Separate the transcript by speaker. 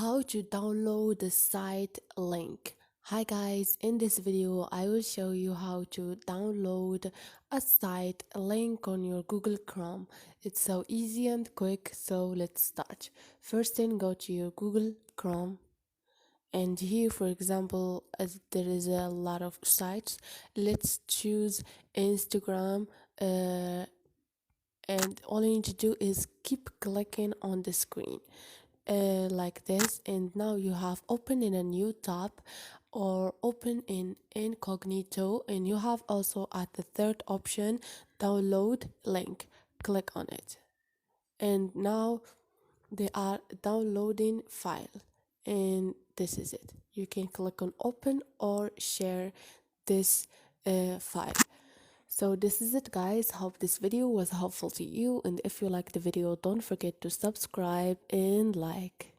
Speaker 1: How to download the site link. Hi guys, in this video I will show you how to download a site link on your Google Chrome. It's so easy and quick, so let's start. First thing, go to your Google Chrome, and here for example, as there is a lot of sites, let's choose Instagram. And all you need to do is keep clicking on the screen like this, and now you have open in a new tab or open in Incognito, and you have also at the third option download link. Click on it, and now they are downloading file, and this is it. You can click on open or share this file. So this is it guys, hope this video was helpful to you, and if you like the video don't forget to subscribe and like.